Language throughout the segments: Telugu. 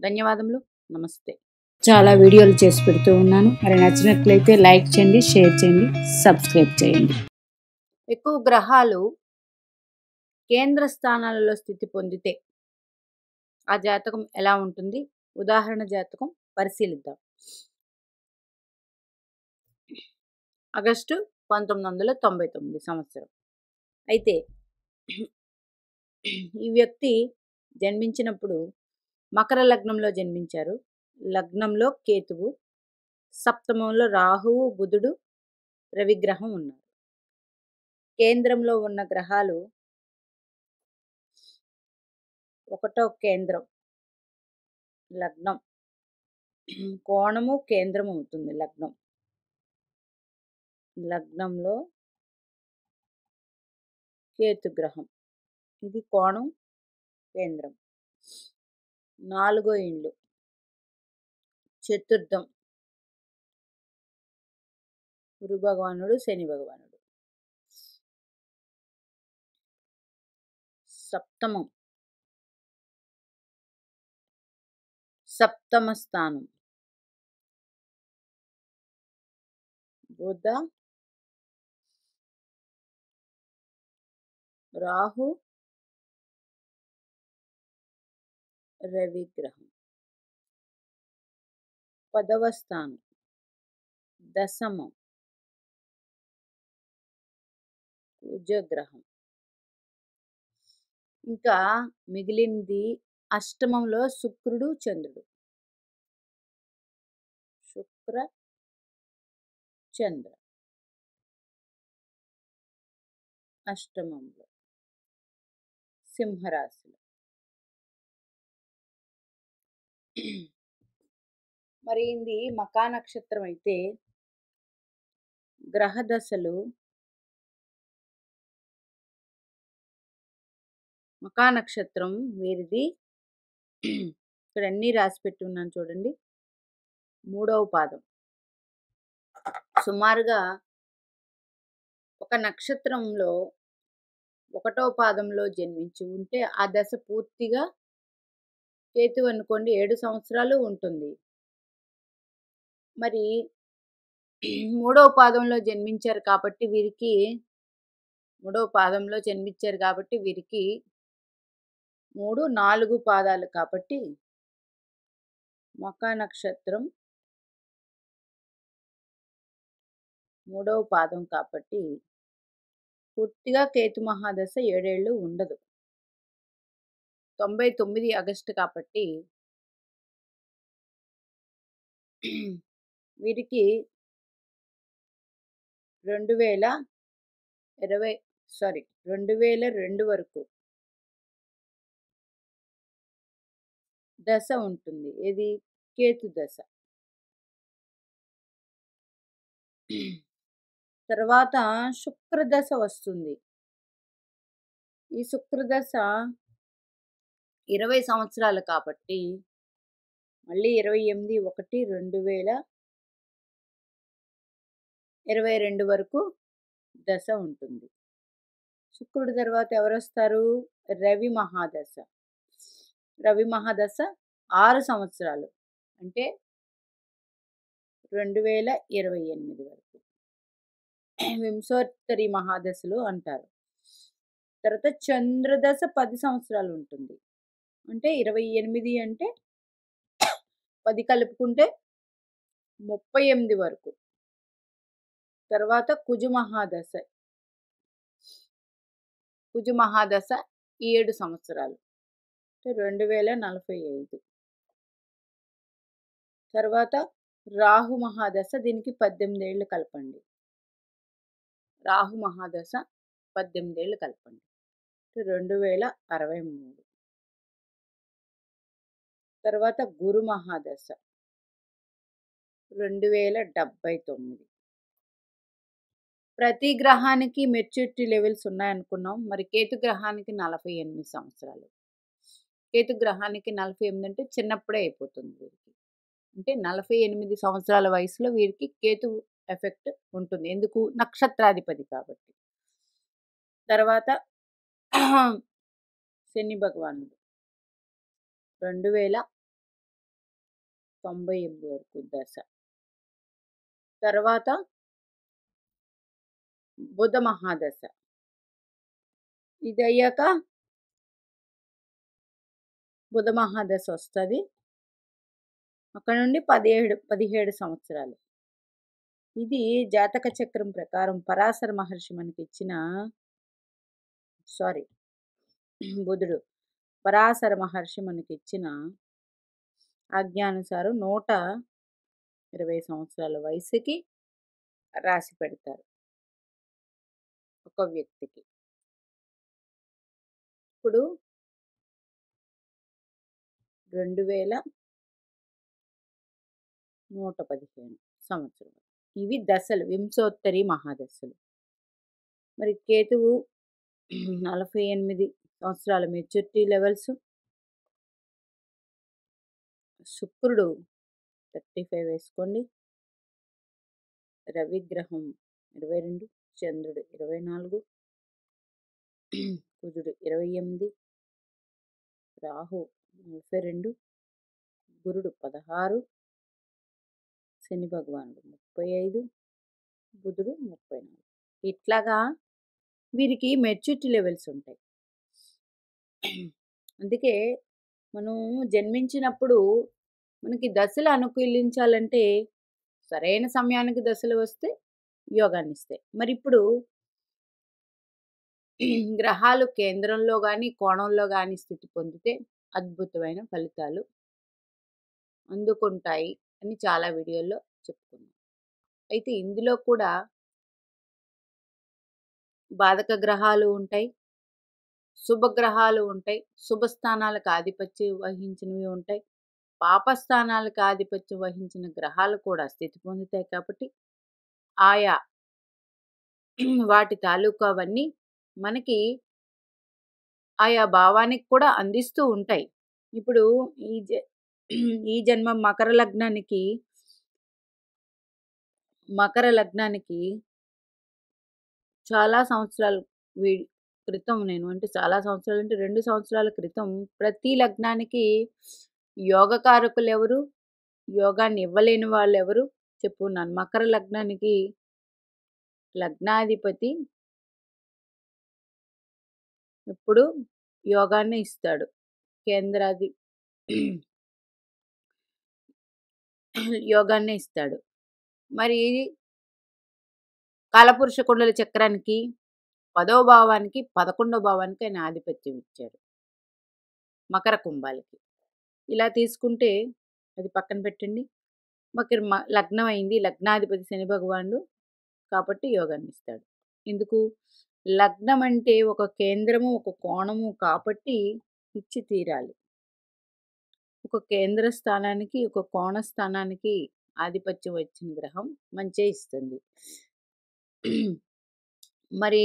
ధన్యవాదములు. నమస్తే. చాలా వీడియోలు చేసి పెడుతూ ఉన్నాను. మరి నచ్చినట్లయితే లైక్ చేయండి, షేర్ చేయండి, సబ్స్క్రైబ్ చేయండి. ఎక్కువ గ్రహాలు కేంద్ర స్థానాలలో స్థితి పొందితే ఆ జాతకం ఎలా ఉంటుంది? ఉదాహరణ జాతకం పరిశీలిద్దాం. ఆగస్టు 1999 సంవత్సరం. అయితే ఈ వ్యక్తి జన్మించినప్పుడు మకర లగ్నంలో జన్మించారు. లగ్నంలో కేతువు, సప్తమంలో రాహువు, బుధుడు, రవిగ్రహం ఉన్నారు. కేంద్రంలో ఉన్న గ్రహాలు ఒకటో కేంద్రం లగ్నం, కోణము కేంద్రం అవుతుంది. లగ్నంలో కేతుగ్రహం, ఇది కోణం కేంద్రం. 4వ ఇండ్లు చతుర్థం, గురు భగవానుడు, శని భగవానుడు. సప్తమ స్థానం బుధ, రాహు, రవిగ్రహం. 10వ స్థానం దశమం కుజగ్రహం. ఇంకా మిగిలింది అష్టమంలో శుక్రుడు, చంద్రుడు. శుక్ర చంద్ర అష్టమంలో సింహరాశిలో. మరి ఇది మకా నక్షత్రం అయితే గ్రహ దశలు మకా నక్షత్రం వీరిది ఇక్కడ అన్నీ రాసి పెట్టి ఉన్నాను చూడండి. 3వ పాదం. సుమారుగా ఒక నక్షత్రంలో 1వ పాదంలో జన్మించి ఉంటే ఆ దశ పూర్తిగా కేతు అనుకోండి 7 సంవత్సరాలు ఉంటుంది. మరి 3వ పాదంలో జన్మించారు కాబట్టి వీరికి 3, 4 పాదాలు కాబట్టి మకా నక్షత్రం 3వ పాదం కాబట్టి పూర్తిగా కేతు మహాదశ 7 ఏళ్ళు ఉండదు. 99 ఆగస్టు కాబట్టి వీరికి 2002 వరకు దశ ఉంటుంది. ఇది కేతు దశ. తర్వాత శుక్రదశ వస్తుంది. ఈ శుక్రదశ 20 సంవత్సరాలు కాబట్టి మళ్ళీ 28/1/2022 వరకు దశ ఉంటుంది. శుక్రుడి తర్వాత ఎవరొస్తారు? రవి మహాదశ. రవి మహాదశ 6 సంవత్సరాలు అంటే 2028 వరకు వింశోత్తరి మహాదశలు అంటారు. తర్వాత చంద్రదశ 10 సంవత్సరాలు ఉంటుంది. అంటే 28 అంటే 10 కలుపుకుంటే 38 వరకు. తర్వాత కుజ మహాదశ 7 సంవత్సరాలు అంటే 2045. తర్వాత రాహు మహాదశ, దీనికి 18 ఏళ్ళు కలపండి. రాహు మహాదశ 18 ఏళ్ళు కలపండి 2063. తర్వాత గురు మహాదశ 2079. ప్రతి గ్రహానికి మెచ్యూరిటీ లెవెల్స్ ఉన్నాయనుకున్నాం. మరి కేతు గ్రహానికి 48 సంవత్సరాలు. కేతు గ్రహానికి 48 అంటే చిన్నప్పుడే అయిపోతుంది వీరికి. అంటే 48 సంవత్సరాల వయసులో వీరికి కేతు ఎఫెక్ట్ ఉంటుంది. ఎందుకు? నక్షత్రాధిపతి కాబట్టి. తర్వాత శని భగవానుడు 98 వరకు దశ. తర్వాత బుధ మహాదశ. ఇది అయ్యాక బుధ మహాదశ వస్తుంది. అక్కడ నుండి 17 సంవత్సరాలు. ఇది జాతక చక్రం ప్రకారం పరాశర మహర్షి మనకి ఇచ్చిన బుధుడు పరాశర మహర్షి మనకి ఇచ్చిన ఆజ్ఞానుసారం 120 సంవత్సరాల వయసుకి రాసి పెడతారు ఒక వ్యక్తికి. ఇప్పుడు 2115 సంవత్సరం. ఇవి దశలు, వింశోత్తరి మహాదశలు. మరి కేతువు 48 సంవత్సరాల మెచ్యూరిటీ లెవెల్స్. శుక్రుడు 35 వేసుకోండి. రవిగ్రహం 22, చంద్రుడు 24, కుజుడు 28, రాహు 32, గురుడు 16, శని భగవానుడు 35, బుధుడు 34. ఇట్లాగా వీరికి మెచ్యూరిటీ లెవెల్స్ ఉంటాయి. అందుకే మనం జన్మించినప్పుడు మనకి దశలు అనుకూలించాలంటే సరైన సమయానికి దశలు వస్తే యోగాన్ని ఇస్తాయి. మరి ఇప్పుడు గ్రహాలు కేంద్రంలో కానీ కోణంలో కానీ స్థితి పొందితే అద్భుతమైన ఫలితాలు అందుకుంటాయి అని చాలా వీడియోల్లో చెప్పుకున్నాం. అయితే ఇందులో కూడా బాధక గ్రహాలు ఉంటాయి, శుభగ్రహాలు ఉంటాయి, శుభస్థానాలకు ఆధిపత్యం వహించినవి ఉంటాయి, పాపస్థానాలకు ఆధిపత్యం వహించిన గ్రహాలు కూడా స్థితి పొందుతాయి. కాబట్టి ఆయా వాటి తాలూకావన్నీ మనకి ఆయా భావానికి కూడా అందిస్తూ ఉంటాయి. ఇప్పుడు ఈ జన్మ మకర లగ్నానికి చాలా సంవత్సరాల క్రితం చాలా సంవత్సరాలు అంటే 2 సంవత్సరాల క్రితం ప్రతి లగ్నానికి యోగకారకులు ఎవరు, యోగాన్ని ఇవ్వలేని వాళ్ళు ఎవరు చెప్పున్నాను. మకర లగ్నానికి లగ్నాధిపతి ఎప్పుడు యోగాన్ని ఇస్తాడు, యోగాన్ని ఇస్తాడు. మరి కాలపురుష కుండల చక్రానికి 10వ భావానికి 11వ భావానికి ఆయన ఆధిపత్యం ఇచ్చాడు, మకర కుంభాలకి. ఇలా తీసుకుంటే అది పక్కన పెట్టండి. మకర లగ్నం అయింది, లగ్నాధిపతి శని భగవానుడు కాబట్టి యోగాన్ని ఇస్తాడు. ఎందుకు? లగ్నం అంటే ఒక కేంద్రము ఒక కోణము కాబట్టి ఇచ్చి తీరాలి. ఒక కేంద్ర స్థానానికి ఒక కోణ స్థానానికి ఆధిపత్యం వచ్చిన గ్రహం మంచి ఇస్తుంది. మరి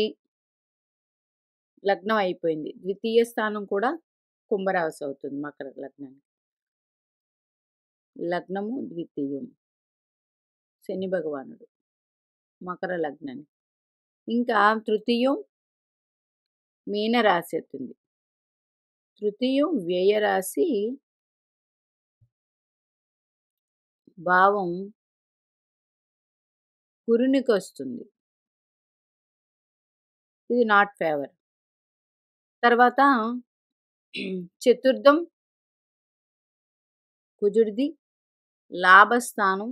లగ్నం అయిపోయింది, ద్వితీయ స్థానం కూడా కుంభరాశి అవుతుంది మకర లగ్నానికి. లగ్నము ద్వితీయం శని భగవానుడు మకర లగ్నానికి. ఇంకా తృతీయం మీనరాశి అవుతుంది. తృతీయం వ్యయరాశి భావం గురునికి వస్తుంది. ఇది నాట్ ఫేవర్. తర్వాత చతుర్థం కుజుడిది, లాభస్థానం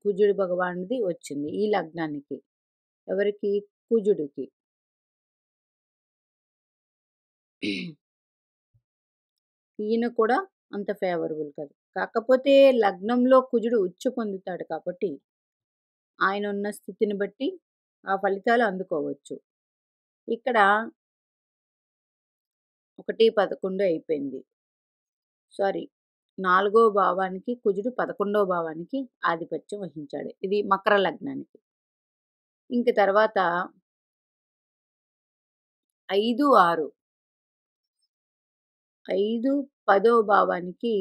కుజుడు భగవానుడిది వచ్చింది ఈ లగ్నానికి. ఎవరికి? కుజుడికి. ఈయన కూడా అంత ఫేవరబుల్ కాదు. కాకపోతే లగ్నంలో కుజుడు ఉచ్చు పొందుతాడు కాబట్టి ఆయన ఉన్న స్థితిని బట్టి ఆ ఫలితాలు అందుకోవచ్చు. ఇక్కడ 1-11 అయిపోయింది. 4వ భావానికి కుజుడు 11వ భావానికి ఆధిపత్యం వహించాడు. ఇది మకర లగ్నానికి. ఇంక తర్వాత 5-6 5-10వ భావానికి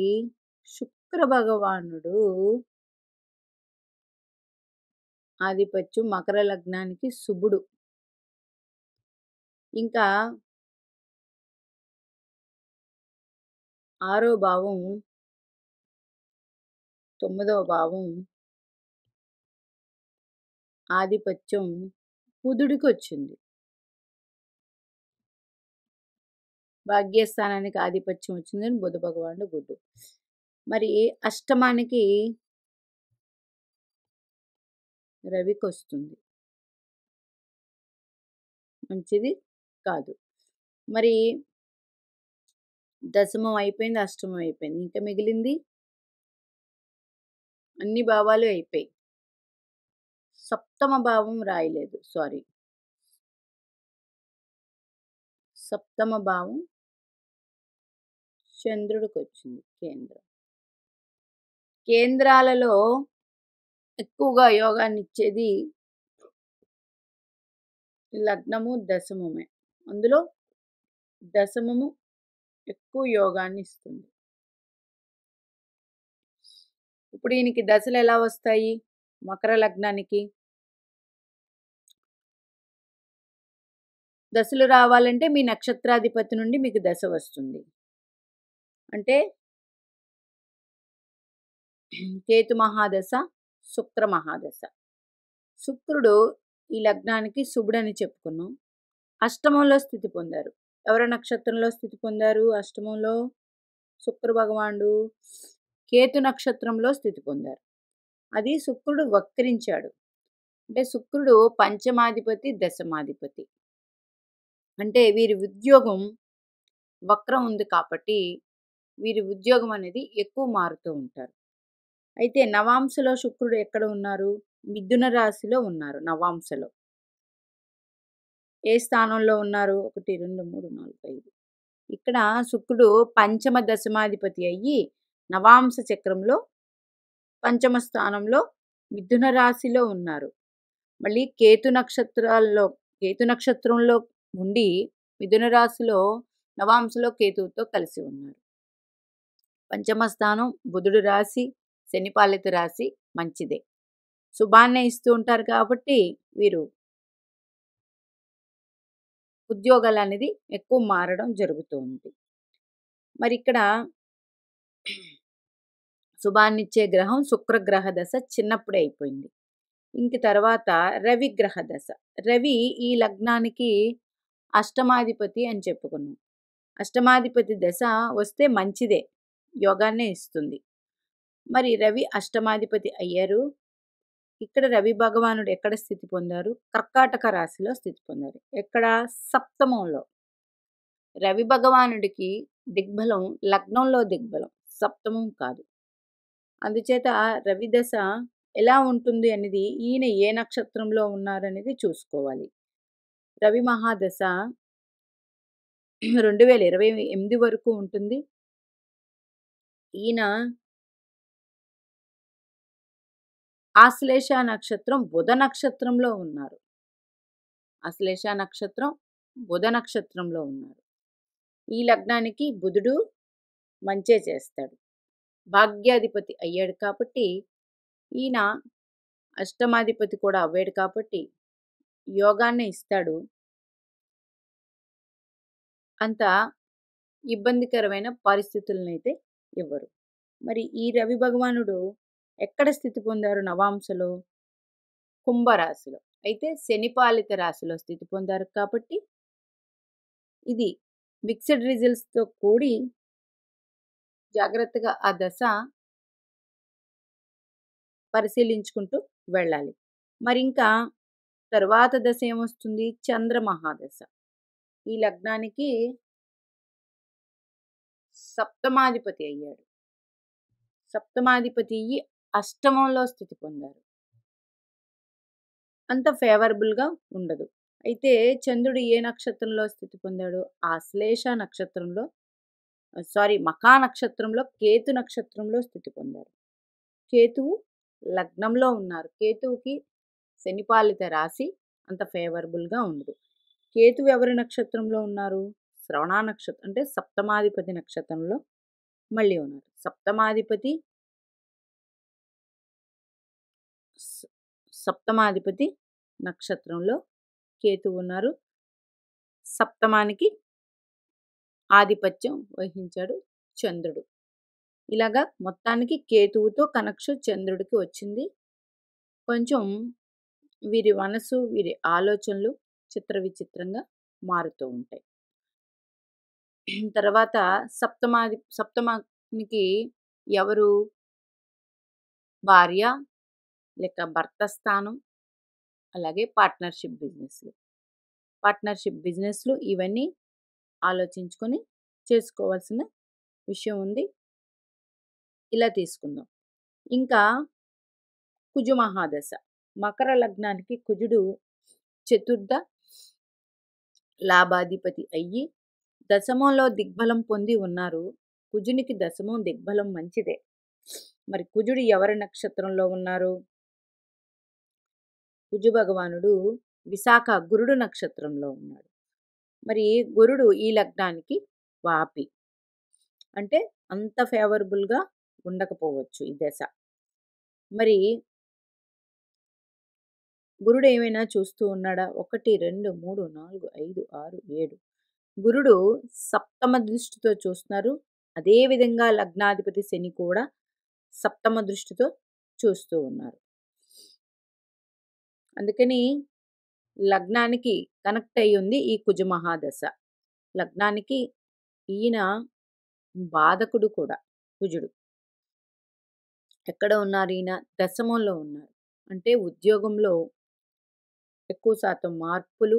శుక్ర భగవానుడు ఆధిపత్యం, మకర లగ్నానికి శుభుడు. ఇంకా 6వ భావం 9వ భావం ఆధిపత్యం బుధుడికొచ్చింది. భాగ్యస్థానానికి ఆధిపత్యం వచ్చిందని బుధ భగవానుడు గుడ్డు. మరి అష్టమానికి రవికొస్తుంది. మంచిది కాదు. మరి దశమం అయిపోయింది, అష్టమం అయిపోయింది. ఇంకా మిగిలింది అన్ని భావాలు అయిపోయాయి. సప్తమ భావం రాయలేదు. సారీ. సప్తమ భావం చంద్రుడికొచ్చింది కేంద్రం. కేంద్రాలలో ఎక్కువగా యోగాన్నిచ్చేది లగ్నము, దశమమే. అందులో దశమము ఎక్కువ యోగాన్ని ఇస్తుంది. ఇప్పుడు ఈయనకి దశలు ఎలా వస్తాయి? మకర లగ్నానికి దశలు రావాలంటే మీ నక్షత్రాధిపతి నుండి మీకు దశ వస్తుంది. అంటే కేతు మహాదశ, శుక్ర మహాదశ. శుక్రుడు ఈ లగ్నానికి శుభుడని చెప్పుకున్నాం. అష్టమంలో స్థితి పొందారు. ఎవరి నక్షత్రంలో స్థితి పొందారు? అష్టమంలో శుక్ర భగవానుడు కేతు నక్షత్రంలో స్థితి పొందారు. అది శుక్రుడు వక్రించాడు. అంటే శుక్రుడు పంచమాధిపతి, దశమాధిపతి. అంటే వీరి ఉద్యోగం వక్రం ఉంది కాబట్టి వీరి ఉద్యోగం అనేది ఎక్కువ మారుతూ ఉంటారు. అయితే నవాంశలో శుక్రుడు ఎక్కడ ఉన్నారు? మిథున రాశిలో ఉన్నారు. నవాంశలో ఏ స్థానంలో ఉన్నారు? 1 2 3 4 5. ఇక్కడ శుక్రుడు పంచమ దశమాధిపతి అయ్యి నవాంశ చక్రంలో పంచమ స్థానంలో మిథున రాశిలో ఉన్నారు. మళ్ళీ కేతు నక్షత్రంలో ఉండి మిథున రాశిలో నవాంశలో కేతువుతో కలిసి ఉన్నారు. పంచమ స్థానం బుధుడు రాశి, శనిపాలిత రాశి మంచిదే. శుభాన్నే ఇస్తూ ఉంటారు కాబట్టి వీరు ఉద్యోగాలు అనేది ఎక్కువ మారడం జరుగుతూ ఉంది. మరి ఇక్కడ శుభాన్నిచ్చే గ్రహం శుక్రగ్రహ దశ చిన్నప్పుడే అయిపోయింది. ఇంక తర్వాత రవి గ్రహ దశ. రవి ఈ లగ్నానికి అష్టమాధిపతి అని చెప్పుకున్నాం. అష్టమాధిపతి దశ వస్తే మంచిదే, యోగాన్నే ఇస్తుంది. మరి రవి అష్టమాధిపతి అయ్యారు. ఇక్కడ రవి భగవానుడు ఎక్కడ స్థితి పొందారు? కర్కాటక రాశిలో స్థితి పొందారు. ఎక్కడ? సప్తమంలో. రవి భగవానుడికి దిగ్బలం లగ్నంలో దిగ్బలం, సప్తమం కాదు. అందుచేత రవి దశ ఎలా ఉంటుంది అనేది ఈయన ఏ నక్షత్రంలో ఉన్నారనేది చూసుకోవాలి. రవి మహాదశ 2028 వరకు ఉంటుంది. ఈయన ఆశ్లేష నక్షత్రం బుధ నక్షత్రంలో ఉన్నారు. ఆశ్లేష నక్షత్రం బుధ నక్షత్రంలో ఉన్నారు. ఈ లగ్నానికి బుధుడు మంచే చేస్తాడు. భాగ్యాధిపతి అయ్యాడు కాబట్టి ఈయన అష్టమాధిపతి కూడా అవ్వాడు కాబట్టి యోగాన్ని ఇస్తాడు. అంత ఇబ్బందికరమైన పరిస్థితులనైతే ఇవ్వరు. మరి ఈ రవి భగవానుడు ఎక్కడ స్థితి పొందారు? నవాంశలో కుంభరాశిలో. అయితే శనిపాలిత రాశిలో స్థితి పొందారు కాబట్టి ఇది మిక్స్డ్ రిజల్ట్స్తో కూడి జాగ్రత్తగా ఆ దశ పరిశీలించుకుంటూ వెళ్ళాలి. మరి ఇంకా తరువాత దశ ఏమొస్తుంది? చంద్ర మహాదశ. ఈ లగ్నానికి సప్తమాధిపతి అయ్యాడు. సప్తమాధిపతి అయ్యి అష్టమంలో స్థితి పొందారు. అంత ఫేవరబుల్గా ఉండదు. అయితే చంద్రుడు ఏ నక్షత్రంలో స్థితి పొందాడు? ఆశ్లేష నక్షత్రంలో మఖా నక్షత్రంలో కేతు నక్షత్రంలో స్థితి పొందారు. కేతువు లగ్నంలో ఉన్నారు. కేతువుకి శనిపాలిత రాశి అంత ఫేవరబుల్గా ఉండదు. కేతువు ఎవరి నక్షత్రంలో ఉన్నారు? శ్రవణ నక్షత్రం అంటే సప్తమాధిపతి నక్షత్రంలో మళ్ళీ ఉన్నారు. సప్తమాధిపతి నక్షత్రంలో కేతువు ఉన్నారు. సప్తమానికి ఆధిపత్యం వహించాడు చంద్రుడు. ఇలాగా మొత్తానికి కేతువుతో కనెక్షన్ చంద్రుడికి వచ్చింది. కొంచెం వీరి మనసు, వీరి ఆలోచనలు చిత్ర విచిత్రంగా మారుతూ ఉంటాయి. తర్వాత సప్తమానికి ఎవరు? భార్య, లేక భర్త స్థానం, అలాగే పార్ట్నర్షిప్ బిజినెస్లు ఇవన్నీ ఆలోచించుకొని చేసుకోవాల్సిన విషయం ఉంది. ఇలా తీసుకుందాం. ఇంకా కుజు మహాదశ. మకర లగ్నానికి కుజుడు చతుర్థ లాభాధిపతి అయ్యి దశమంలో దిగ్బలం పొంది ఉన్నారు. కుజునికి దశమం దిగ్బలం మంచిదే. మరి కుజుడు ఎవరి నక్షత్రంలో ఉన్నారు? కుజు భగవానుడు విశాఖ గురుడు నక్షత్రంలో ఉన్నాడు. మరి గురుడు ఈ లగ్నానికి వాపి, అంటే అంత ఫేవరబుల్గా ఉండకపోవచ్చు ఈ దశ. మరి గురుడు ఏమైనా చూస్తూ ఉన్నాడా? 1, 2, 3, 4, 5, 6, 7 గురుడు సప్తమ దృష్టితో చూస్తున్నారు. అదేవిధంగా లగ్నాధిపతి శని కూడా సప్తమ దృష్టితో చూస్తూ ఉన్నారు. అందుకని లగ్నానికి కనెక్ట్ అయి ఉంది ఈ కుజ మహాదశ. లగ్నానికి ఈయన బాధకుడు కూడా కుజుడు. ఎక్కడ ఉన్నారు ఈయన? దశమంలో ఉన్నారు. అంటే ఉద్యోగంలో ఎక్కువ శాతం మార్పులు,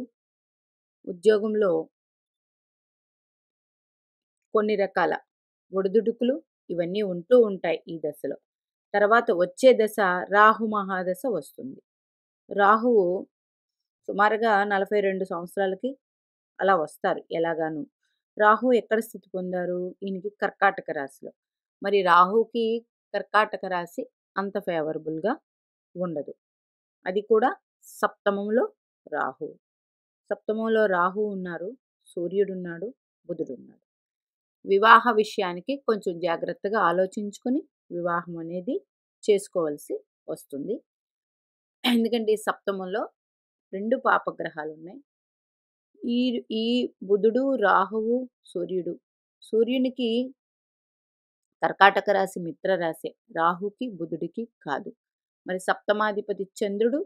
ఉద్యోగంలో కొన్ని రకాల ఒడిదుడుకులు ఇవన్నీ ఉంటూ ఉంటాయి ఈ దశలో. తర్వాత వచ్చే దశ రాహు మహాదశ వస్తుంది. రాహువు సుమారుగా 42 సంవత్సరాలకి అలా వస్తారు ఎలాగాను. రాహు ఎక్కడ స్థితి పొందారు? ఈయనకి కర్కాటక రాశిలో. మరి రాహుకి కర్కాటక రాశి అంత ఫేవరబుల్గా ఉండదు. అది కూడా సప్తమంలో రాహు. సప్తమంలో రాహు ఉన్నారు, సూర్యుడున్నాడు, బుధుడున్నాడు. వివాహ విషయానికి కొంచెం జాగ్రత్తగా ఆలోచించుకొని వివాహం అనేది చేసుకోవాల్సి వస్తుంది. ఎందుకంటే ఈ సప్తమంలో 2 పాపగ్రహాలు ఉన్నాయి. ఈ ఈ బుధుడు, రాహువు, సూర్యుడు. సూర్యునికి కర్కాటక రాశి మిత్ర రాశి, రాహుకి బుధుడికి కాదు. మరి సప్తమాధిపతి చంద్రుడు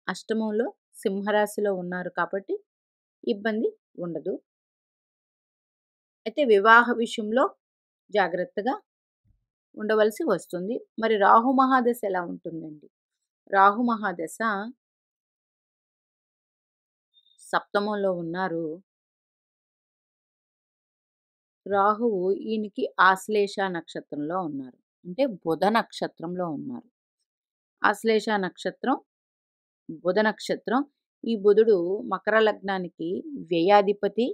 అష్టమంలో సింహరాశిలో ఉన్నారు కాబట్టి ఇబ్బంది ఉండదు. అయితే వివాహ విషయంలో జాగ్రత్తగా ఉండవలసి వస్తుంది. మరి రాహు మహాదశ ఎలా ఉంటుందండి? రాహు మహాదశ సప్తమంలో ఉన్నారు. రాహువు ఈయనకి ఆశ్లేష నక్షత్రంలో ఉన్నారు. అంటే బుధ నక్షత్రంలో ఉన్నారు. ఆశ్లేష నక్షత్రం, బుధ నక్షత్రం. ఈ బుధుడు మకర లగ్నానికి వ్యయాధిపతి.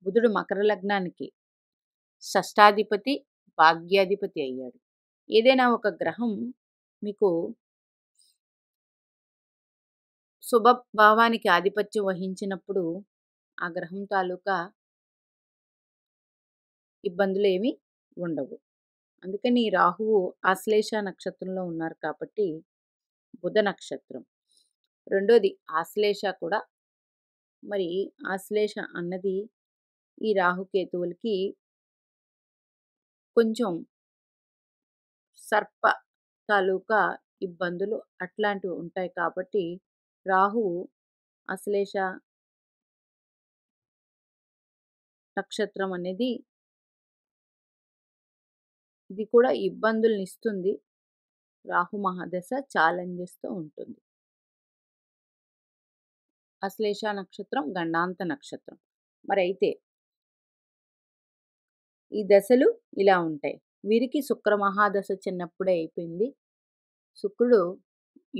బుధుడు మకర లగ్నానికి షష్టాధిపతి, భాగ్యాధిపతి అయ్యాడు. ఏదైనా ఒక గ్రహం మీకు శుభభావానికి ఆధిపత్యం వహించినప్పుడు ఆ గ్రహం తాలూకా ఇబ్బందులు ఏమీ ఉండవు. అందుకని రాహువు ఆశ్లేష నక్షత్రంలో ఉన్నారు కాబట్టి బుధ నక్షత్రం. రెండోది ఆశ్లేష కూడా. మరి ఆశ్లేష అన్నది ఈ రాహుకేతువులకి కొంచెం సర్ప తాలూకా ఇబ్బందులు అట్లాంటివి ఉంటాయి కాబట్టి రాహువు ఆశ్లేష నక్షత్రం అనేది ఇది కూడా ఇబ్బందుల్ని ఇస్తుంది. రాహు మహాదశ ఛాలెంజెస్తో ఉంటుంది. ఆశ్లేష నక్షత్రం గండాంత నక్షత్రం. మరి అయితే ఈ దశలు ఇలా ఉంటాయి. వీరికి శుక్ర మహాదశ చిన్నప్పుడే అయిపోయింది. శుక్రుడు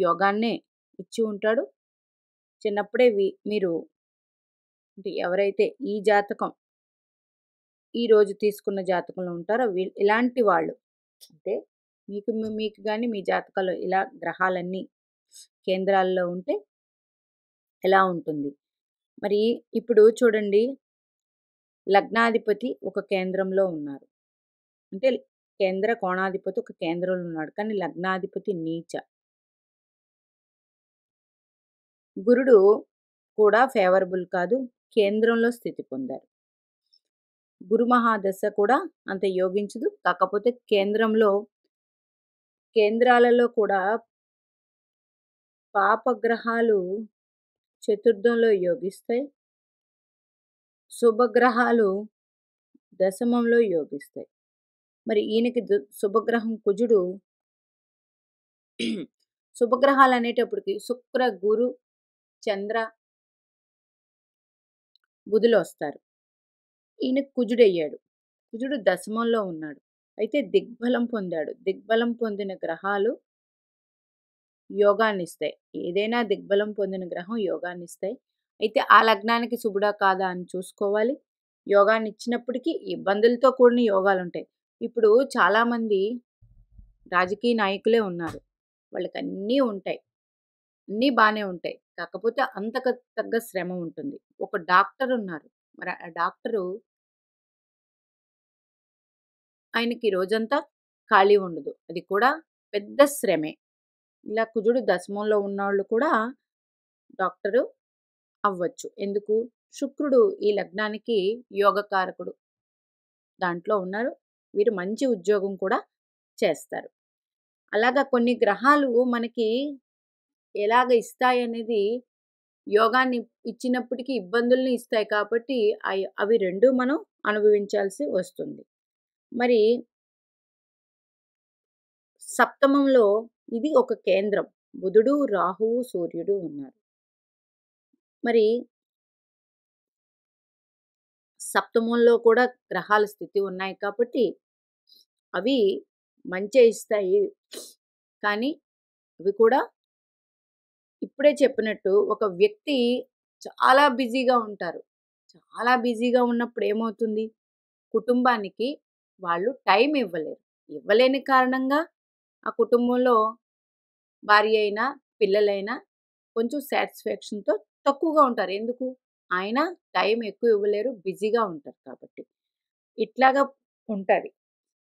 యోగాన్నే ఇచ్చి ఉంటాడు. చిన్నప్పుడే మీరు అంటే ఎవరైతే ఈ జాతకం ఈరోజు తీసుకున్న జాతకంలో ఉంటారో ఇలాంటి వాళ్ళు అంటే మీకు కానీ మీ జాతకాల్లో ఇలా గ్రహాలన్నీ కేంద్రాల్లో ఉంటే ఎలా ఉంటుంది? మరి ఇప్పుడు చూడండి, లగ్నాధిపతి ఒక కేంద్రంలో ఉన్నారు. అంటే కేంద్ర కోణాధిపతి ఒక కేంద్రంలో ఉన్నాడు. కానీ లగ్నాధిపతి నీచ. గురుడు కూడా ఫేవరబుల్ కాదు, కేంద్రంలో స్థితి పొందారు. గురు మహాదశ కూడా అంత యోగించదు. కాకపోతే కేంద్రాలలో కూడా పాపగ్రహాలు చతుర్థంలో యోగిస్తాయి. శుభగ్రహాలు దశమంలో యోగిస్తాయి. మరి ఈయనకి శుభగ్రహం కుజుడు శుభగ్రహాలు అనేటప్పటికి శుక్ర, గురు, చంద్ర, బుధులు వస్తారు. ఈయన కుజుడయ్యాడు. కుజుడు దశమంలో ఉన్నాడు. అయితే దిగ్బలం పొందాడు. దిగ్బలం పొందిన గ్రహాలు యోగాన్నిస్తాయి. ఏదైనా దిగ్బలం పొందిన గ్రహం యోగాన్నిస్తాయి. అయితే ఆ లగ్నానికి శుభుడా కాదా అని చూసుకోవాలి. యోగాన్ని ఇచ్చినప్పటికీ ఇబ్బందులతో కూడిన యోగాలుంటాయి. ఇప్పుడు చాలామంది రాజకీయ నాయకులే ఉన్నారు. వాళ్ళకి అన్నీ ఉంటాయి. అన్నీ బాగానే ఉంటాయి. కాకపోతే అంతకు తగ్గ శ్రమ ఉంటుంది. ఒక డాక్టర్ ఉన్నారు. మరి ఆ డాక్టరు ఆయనకి రోజంతా ఖాళీ ఉండదు. అది కూడా పెద్ద శ్రమే. ఇలా కుజుడు దశమంలో ఉన్నోళ్ళు కూడా డాక్టరు అవ్వచ్చు. ఎందుకు? శుక్రుడు ఈ లగ్నానికి యోగకారకుడు. దాంట్లో ఉన్నారు. వీరు మంచి ఉద్యోగం కూడా చేస్తారు. అలాగా కొన్ని గ్రహాలు మనకి ఎలాగ ఇస్తాయనేది యోగాన్ని ఇచ్చినప్పటికీ ఇబ్బందుల్ని ఇస్తాయి కాబట్టి అవి రెండు మనం అనుభవించాల్సి వస్తుంది. మరి సప్తమంలో ఇది ఒక కేంద్రం. బుధుడు, రాహువు, సూర్యుడు ఉన్నారు. మరి సప్తమంలో కూడా గ్రహాల స్థితి ఉన్నాయి కాబట్టి అవి మంచే ఇస్తాయి. కానీ అవి కూడా ఇప్పుడే చెప్పినట్టు ఒక వ్యక్తి చాలా బిజీగా ఉంటారు. చాలా బిజీగా ఉన్నప్పుడు ఏమవుతుంది? కుటుంబానికి వాళ్ళు టైం ఇవ్వలేరు. ఇవ్వలేని కారణంగా ఆ కుటుంబంలో భార్య అయినా, పిల్లలైనా కొంచెం సాటిస్ఫాక్షన్‌తో తక్కువగా ఉంటారు. ఎందుకు? ఆయన టైం ఎక్కువ ఇవ్వలేరు. బిజీగా ఉంటారు కాబట్టి. ఇట్లాగా ఉంటది.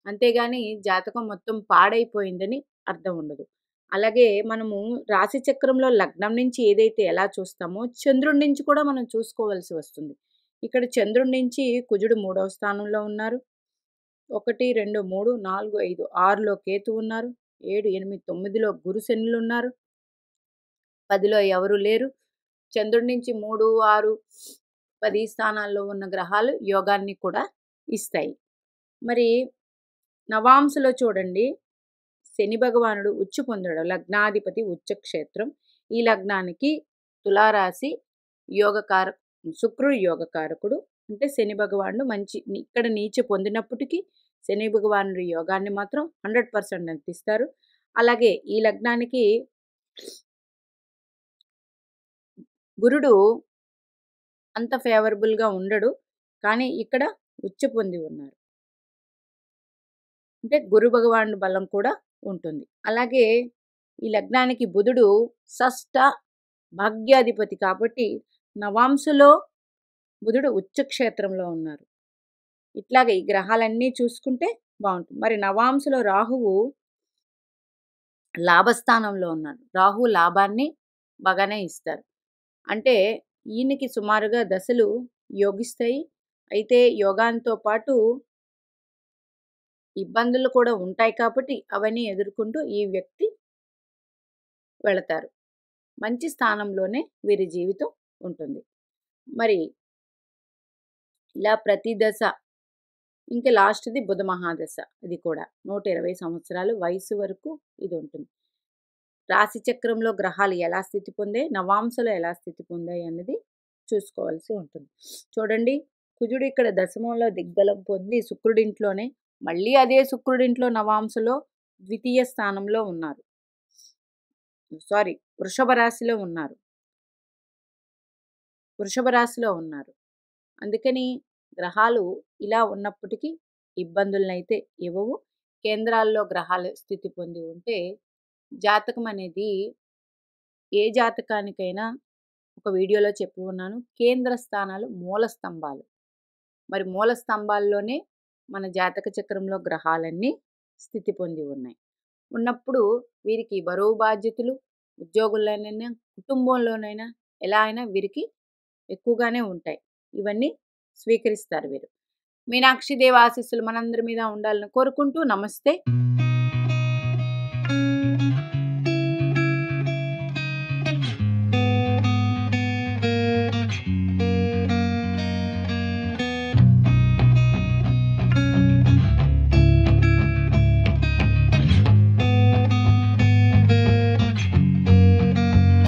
అంతేగాని జాతకం మొత్తం పాడైపోయిందని అర్థం ఉండదు. అలాగే మనము రాశి చక్రంలో లగ్నం నుంచి ఏదైతే ఎలా చూస్తామో చంద్రుడి నుంచి కూడా మనం చూసుకోవాల్సి వస్తుంది. ఇక్కడ చంద్రుడి నుంచి కుజుడు 3వ స్థానంలో ఉన్నారు. 1, 2, 3, 4, 5, 6లో కేతు ఉన్నారు. 7, 8, 9లో గురు శనులున్నారు. 10లో ఎవరు లేరు. చంద్రుడి నుంచి 3, 6, 10 స్థానాల్లో ఉన్న గ్రహాలు యోగాన్ని కూడా ఇస్తాయి. మరి నవాంశలో చూడండి శని భగవానుడు ఉచ్చు పొందాడు. లగ్నాధిపతి ఉచ్చ క్షేత్రం. ఈ లగ్నానికి తులారాశి యోగకార శుక్రుడు యోగకారకుడు. అంటే శని భగవానుడు మంచి ఇక్కడ నీచ పొందినప్పటికీ శని భగవానుడి యోగాన్ని మాత్రం 100% అందిస్తారు. అలాగే ఈ లగ్నానికి గురుడు అంత ఫేవరబుల్గా ఉండడు. కానీ ఇక్కడ ఉచ్చ పొంది ఉన్నారు. అంటే గురు భగవానుడి బలం కూడా ఉంటుంది. అలాగే ఈ లగ్నానికి బుధుడు షష్ఠ భాగ్యాధిపతి కాబట్టి నవాంశలో బుధుడు ఉచ్చ క్షేత్రంలో ఉన్నారు. ఇట్లాగే ఈ గ్రహాలన్నీ చూసుకుంటే బాగుంటుంది. మరి నవాంశలో రాహువు లాభస్థానంలో ఉన్నాడు. రాహు లాభాన్ని బాగానే ఇస్తారు. అంటే ఈయనకి సుమారుగా దశలు యోగిస్తాయి. అయితే యోగాంతో పాటు ఇబ్బందులు కూడా ఉంటాయి కాబట్టి అవన్నీ ఎదుర్కొంటూ ఈ వ్యక్తి వెళతారు. మంచి స్థానంలోనే వీరి జీవితం ఉంటుంది. మరి ఇలా ప్రతి దశ ఇంకా లాస్ట్‌ది బుధ మహాదశ. ఇది కూడా 120 సంవత్సరాలు వయసు వరకు ఇది ఉంటుంది. రాశి చక్రంలో గ్రహాలు ఎలా స్థితి పొందాయి, నవాంశలో ఎలా స్థితి పొందాయి అన్నది చూసుకోవాల్సి ఉంటుంది. చూడండి కుజుడు ఇక్కడ దశమంలో దిగ్బలం పొంది శుక్రుడింట్లోనే మళ్ళీ అదే శుక్రుడింట్లో నవాంశలో ద్వితీయ స్థానంలో ఉన్నారు. వృషభ రాశిలో ఉన్నారు. వృషభ రాశిలో ఉన్నారు. అందుకని గ్రహాలు ఇలా ఉన్నప్పటికీ ఇబ్బందులనైతే ఇవ్వవు. కేంద్రాల్లో గ్రహాలు స్థితి పొంది ఉంటే జాతకం అనేది ఏ జాతకానికైనా ఒక వీడియోలో చెప్పి ఉన్నాను. కేంద్ర స్థానాలు మూల స్తంభాలు. మరి మూల స్తంభాల్లోనే మన జాతక చక్రంలో గ్రహాలన్నీ స్థితి పొంది ఉన్నాయి. ఉన్నప్పుడు వీరికి బరువు బాధ్యతలు ఉద్యోగుల్లోనైనా కుటుంబంలోనైనా ఎలా అయినా వీరికి ఎక్కువగానే ఉంటాయి. ఇవన్నీ స్వీకరిస్తారు వీరు. మీనాక్షి దేవి ఆశీస్సులు మనందరి మీద ఉండాలని కోరుకుంటూ నమస్తే.